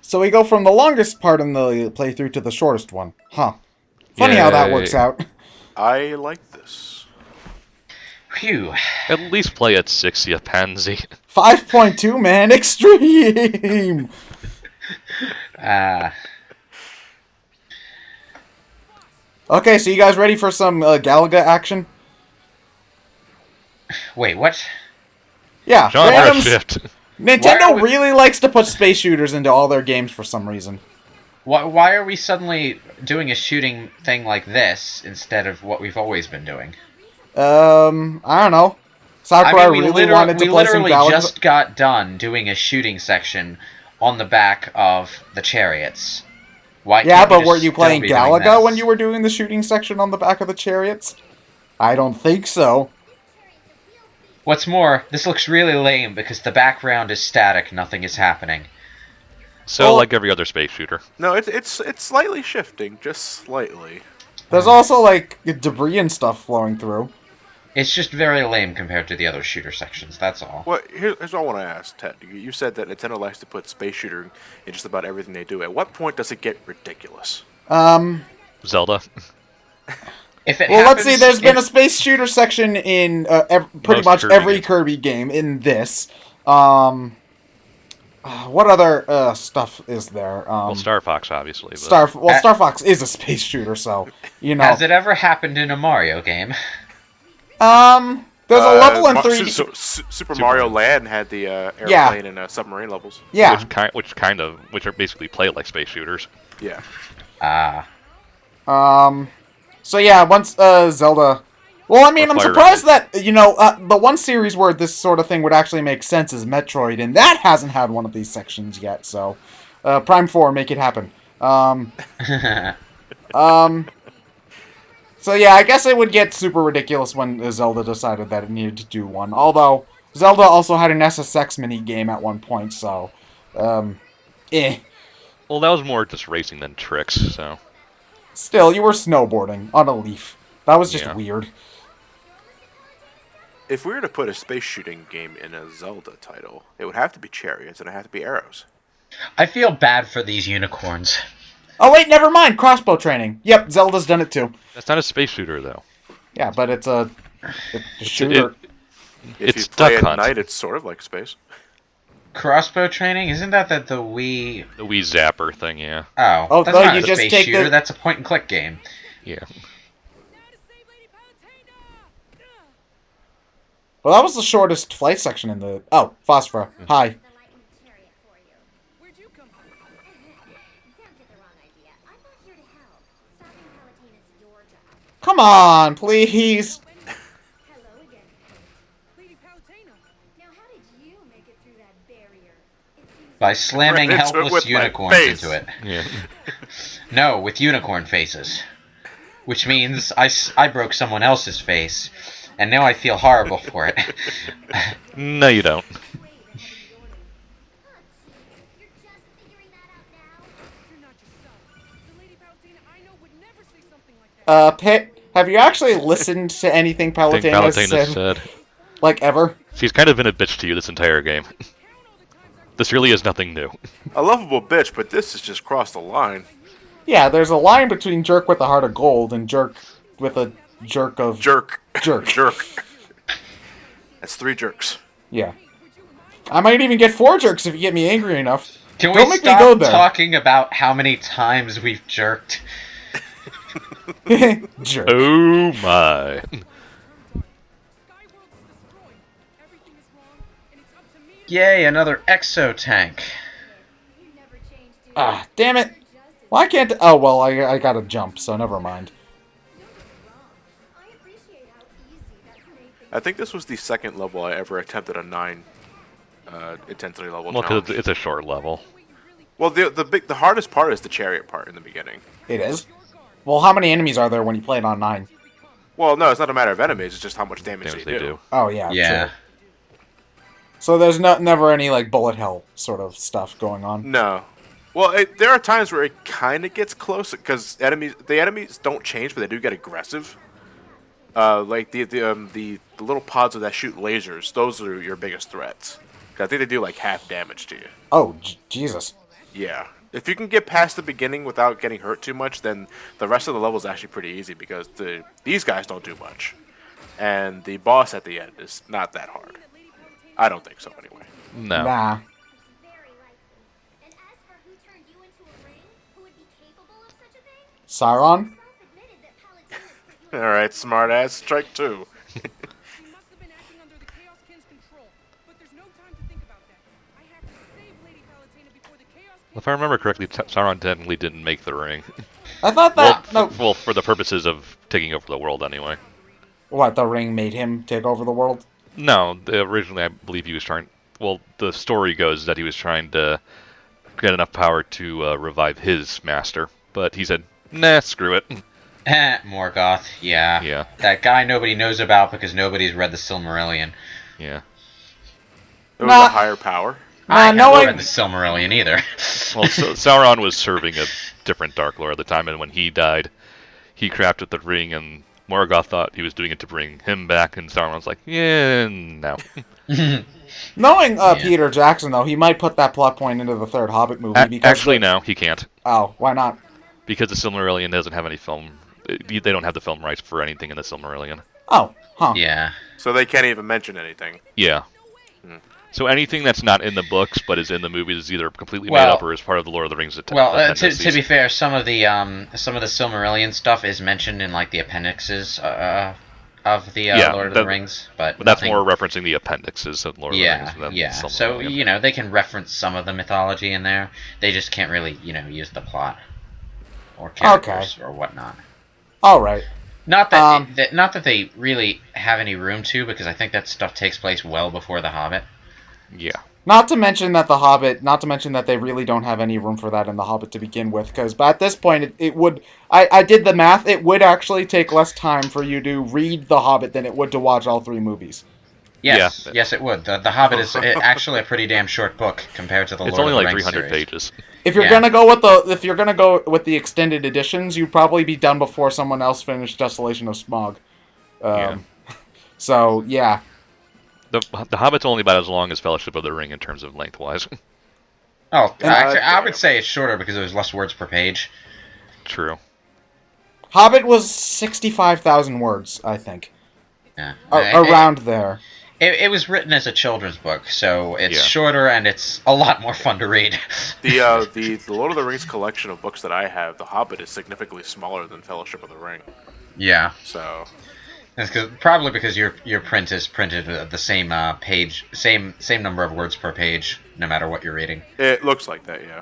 So we go from the longest part in the playthrough to the shortest one. Huh. Funny how that works out. I like this. Phew. At least play at 60, a pansy. 5.2, man, extreme! Okay, so you guys ready for some Galaga action? Wait, what? Yeah, Genre randoms. shift. Nintendo really likes to put space shooters into all their games for some reason. Why are we suddenly doing a shooting thing like this instead of what we've always been doing? I don't know. Sakurai we really wanted to play some literally Galaga. just got done doing a shooting section on the back of the chariots. Why Yeah, can't we but just were you still playing be doing Galaga this? when you were doing the shooting section on the back of the chariots? I don't think so. What's more, this looks really lame because the background is static, nothing is happening. So, Well- like every other space shooter. No, it's slightly shifting, just slightly. There's also, like, debris and stuff flowing through. It's just very lame compared to the other shooter sections, that's all. Well, here's what I want to ask, Ted. You said that Nintendo likes to put space shooter in just about everything they do. At what point does it get ridiculous? Zelda. If it Well, let's happens- see, there's been a if- space shooter section in pretty Most much Kirby every games. Kirby game in this. What other stuff is there? Well, Star Fox, obviously. But... Star Fox is a space shooter, so, you know. Has it ever happened in a Mario game? There's a level in 3D. Super Mario Land had the airplane and submarine levels. Yeah. Which are basically play like space shooters. Yeah. So yeah, once Zelda. Well, I mean, I'm Fire surprised that the one series where this sort of thing would actually make sense is Metroid, and that hasn't had one of these sections yet. So, Prime 4, make it happen. So yeah, I guess it would get super ridiculous when Zelda decided that it needed to do one. Although Zelda also had an SSX mini game at one point, so eh. Well, that was more just racing than tricks, so... Still, you were snowboarding on a leaf. That was just Yeah. weird. If we were to put a space shooting game in a Zelda title, it would have to be chariots and it would have to be arrows. I feel bad for these unicorns. Oh wait, never mind. Crossbow training. Yep, Zelda's done it too. That's not a space shooter, though. Yeah, but it's a shooter. If It's you play Duck at Hunt. night, it's sort of like space. Crossbow training? Isn't that the Wii... The Wii Zapper thing, yeah. Oh, that's no, not you a just space take shooter, the- that's a point-and-click game. Yeah. Well, that was the shortest flight section in the. Oh, Phosphora. Hi. Where'd you come from? Don't get the wrong idea. I'm not here to help. Stopping Palutine is your job. Come on, please. Hello again. Lady Palutena. Now, how did you make it through that barrier? It seems By slamming Right into it helpless with my unicorns face. into it. Yeah. No, with unicorn faces. Which means I broke someone else's face, and now I feel horrible for it. No, you don't. you're just figuring that out now. You're not yourself. The Lady Palutena I know would never say something like that. Pit, have you actually listened to anything I think Palutena has Palutena said? said. Like, ever? She's kind of been a bitch to you this entire game. This really is nothing new. A lovable bitch, but this has just crossed the line. Yeah, there's a line between jerk with a heart of gold and jerk with a jerk of... Jerk. Jerk. Jerk. That's 3 jerks. Yeah. I might even get 4 jerks if you get me angry enough. Can Don't we make me go stop there. talking about how many times we've jerked? Jerk. Oh my. Skyworld is destroyed. Everything is wrong, and it's up to me to... Yay, another exo tank. You never changed, did you? Ah, damn it. Why can't... Oh, well, I gotta jump, so never mind. I appreciate how easy that's made things. I think this was the second level I ever attempted a 9 intensity level Well, challenge. because it's a short level. Well, the hardest part is the chariot part in the beginning. It is? Well, how many enemies are there when you play it on 9? Well, no, it's not a matter of enemies. It's just how much damage, Damage they do. Oh, yeah. Yeah. True. So there's never any, like, bullet hell sort of stuff going on. No. Well, there are times where it kind of gets close because the enemies don't change, but they do get aggressive. Like the little pods that shoot lasers, those are your biggest threats. 'Cause I think they do like half damage to you. Oh, Jesus. Yeah. If you can get past the beginning without getting hurt too much, then the rest of the level is actually pretty easy because these guys don't do much. And the boss at the end is not that hard. I don't think so, anyway. No. Nah. Very likely. And as for who turned you into a ring, who would be capable of such a thing? Sauron? Self-admitted that Palutena put you Alright, smartass, strike 2. He must have been acting under the Chaos King's control, but there's no time to think about that. I have to save Lady Palutena before the Chaos King... If I remember correctly, Sauron technically didn't make the ring. I thought that... no. Well, for the purposes of taking over the world, anyway. What, the ring made him take over the world? No, originally I believe he was trying. Well, the story goes that he was trying to get enough power to revive his master, but he said, "Nah, screw it." Morgoth, yeah. Yeah. That guy nobody knows about because nobody's read the Silmarillion. Yeah. It was Nah. a higher power. I haven't knowing- read the Silmarillion either. Well, Sauron was serving a different Dark Lord at the time, and when he died, he crafted the ring, and Morgoth thought he was doing it to bring him back, and Sauron's like, "Yeah, no." Knowing Yeah. Peter Jackson, though, he might put that plot point into the third Hobbit movie. because Actually, no, he can't, Oh, why not? because the Silmarillion doesn't have any film. They don't have the film rights for anything in the Silmarillion. Oh, huh. Yeah. So they can't even mention anything. Yeah. Hmm. So anything that's not in the books but is in the movies is either completely made Well- up or is part of the Lord of the Rings. Well, to appendices. be fair, some of the Silmarillion stuff is mentioned in like the appendixes of the Yeah, Lord of that- the Rings, but That's nothing- more referencing the appendixes of Lord of the Yeah, Rings than yeah. So Silmarillion. they can reference some of the mythology in there. They just can't really use the plot or characters or whatnot. All right. Not that, Um, not that they really have any room to, because I think that stuff takes place well before The Hobbit. Yeah. Not to mention that not to mention that they really don't have any room for that in The Hobbit to begin with, because at this point, it would, I did the math, it would actually take less time for you to read The Hobbit than it would to watch all 3 movies. Yes, Yeah. yes, it would. The Hobbit is actually a pretty damn short book compared to the It's Lord only of the like Rings 300 series. pages. If you're Yeah. gonna go with the extended editions, you'd probably be done before someone else finished Desolation of Smog. Yeah. So, yeah. The Hobbit's only about as long as Fellowship of the Ring in terms of lengthwise. Oh, actually, I damn. would say it's shorter because there's less words per page. True. Hobbit was 65,000 words, I think. Yeah. Around there. It was written as a children's book, so it's Yeah. shorter and it's a lot more fun to read. The Lord of the Rings collection of books that I have, The Hobbit is significantly smaller than Fellowship of the Ring. Yeah. So That's probably because your print is printed the same page, same number of words per page, no matter what you're reading. it looks like that, yeah.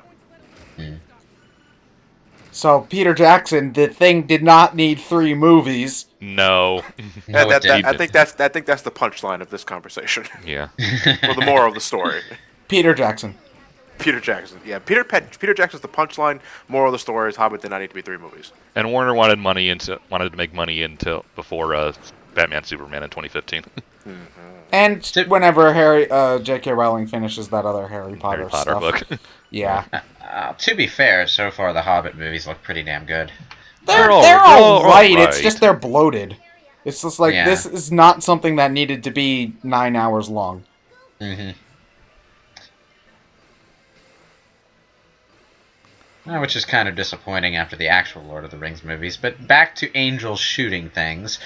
So, Peter Jackson, the thing did not need 3 movies. No. No, it I didn't. think that's the punchline of this conversation. Yeah. Well, the moral of the story. Peter Jackson. Peter Jackson, yeah. Peter Jackson's the punchline. Moral of the story is Hobbit did not need to be 3 movies. And Warner wanted to make money until before Batman Superman in 2015. And whenever J.K. Rowling finishes that other Harry Potter, Harry Potter stuff. book. Yeah. To be fair, so far the Hobbit movies look pretty damn good. They're all all right. right. It's just they're bloated. It's just like, Yeah. this is not something that needed to be 9 hours long. Mm-hmm. Which is kind of disappointing after the actual Lord of the Rings movies. But back to angels shooting things.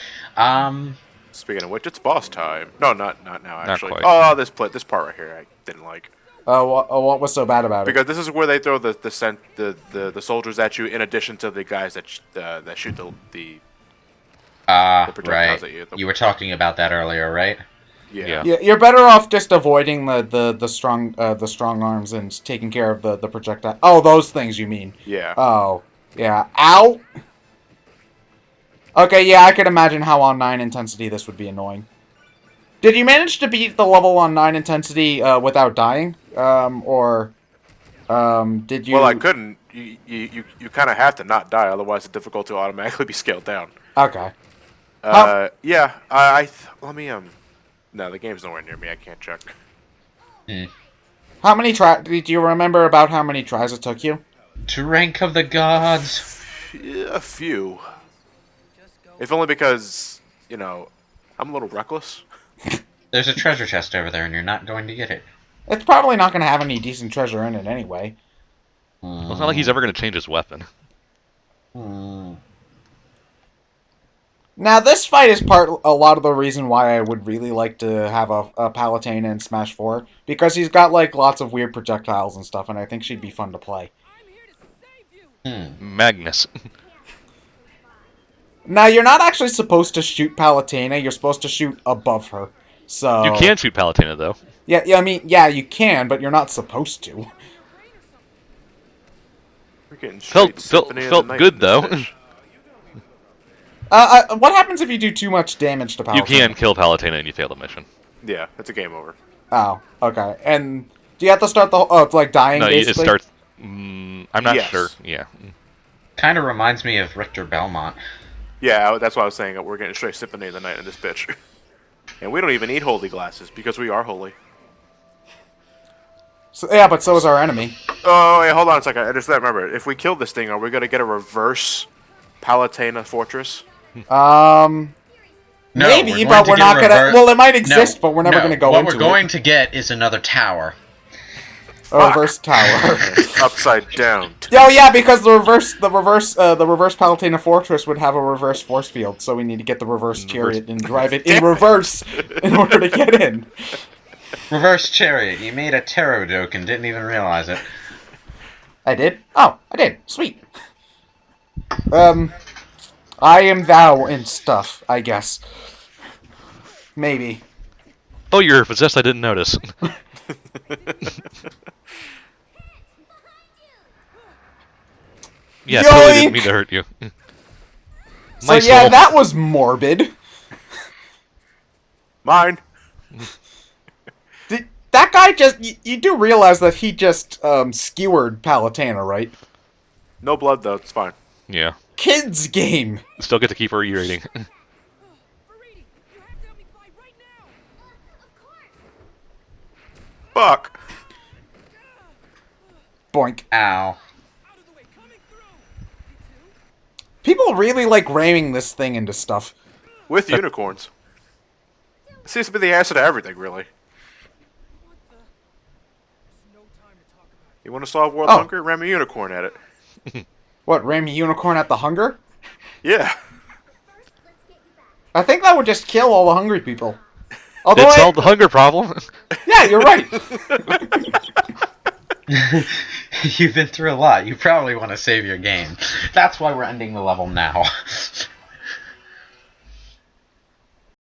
Speaking of which, it's boss time. No, not now. Actually, quite. oh, this part right here, I didn't like What was so bad about it? because this is where they throw the soldiers at you, in addition to the guys that shoot the projectiles right. at you. You were talking about that earlier, right? yeah. Yeah, you're better off just avoiding the strong arms and taking care of the projectile. Oh, those things you mean? Yeah. Oh, yeah. Ow. Okay, yeah, I could imagine how on 9 intensity this would be annoying. Did you manage to beat the level on 9 intensity without dying, or did you? Well, I couldn't. You kind of have to not die, otherwise the difficulty will automatically be scaled down. Okay. Yeah. Let me No, the game's nowhere near me. I can't check. How many do you remember about how many tries it took you? To rank of the gods. A few. If only because I'm a little reckless. There's a treasure chest over there, and you're not going to get it. It's probably not going to have any decent treasure in it anyway. Well, it's not like he's ever going to change his weapon. Now, this fight is a lot of the reason why I would really like to have a Palutena in Smash 4, because he's got, like, lots of weird projectiles and stuff, and I think she'd be fun to play. I'm here to save you. Magnus. Now, you're not actually supposed to shoot Palutena, you're supposed to shoot above her. So You can shoot Palutena, though. Yeah, I mean, yeah, you can, but you're not supposed to. We're getting Felt straight Symphony of the Night good, from though. this bitch. What happens if you do too much damage to Palutena? You can kill Palutena and you fail the mission. Yeah, it's a game over. Oh, okay. And do you have to start the... Oh, it's like dying, No, it basically? starts... I'm not Yes. sure. Yeah. Kind of reminds me of Richter Belmont. Yeah, that's why I was saying we're getting straight Symphony of the Night in this bitch. And we don't even need holy glasses, because we are holy. So, yeah, but so is our enemy. Oh, wait, hold on a second. I just remember, if we kill this thing, are we going to get a reverse Palutena Fortress? No, Maybe, going but to we're get not gonna... rever- Well, it might exist, but we're never no, gonna go what into we're going to get is another tower. a reverse tower. Upside down. Oh yeah, because the reverse Palutena Fortress would have a reverse force field, so we need to get the reverse chariot and drive it in reverse in order to get in. Reverse chariot. You made a tarot joke and didn't even realize it. I did? Oh, I did. Sweet. I am thou and stuff, I guess. Maybe. Oh, you're possessed. I didn't notice. Yeah, totally Yoink! didn't mean to hurt you. So My yeah, soul. that was morbid. Mine. That guy just... You do realize that he just, skewered Palutena, right? No blood, though. It's fine. Yeah. Kids game. Still get to keep her E rating. Faridi, you have to help me fly right now. Fuck. Boink. Ow. Out of the way, coming through. People really like ramming this thing into stuff. With unicorns. Seems to be the answer to everything, really. What the? There's no time to talk about it. You want to solve world Oh. hunger? Ram a unicorn at it. What, ram a unicorn at the hunger? Yeah. First, let's get you back. I think that would just kill all the hungry people. Although It solved the hunger problem. yeah, you're right. You've been through a lot. You probably want to save your game. That's why we're ending the level now.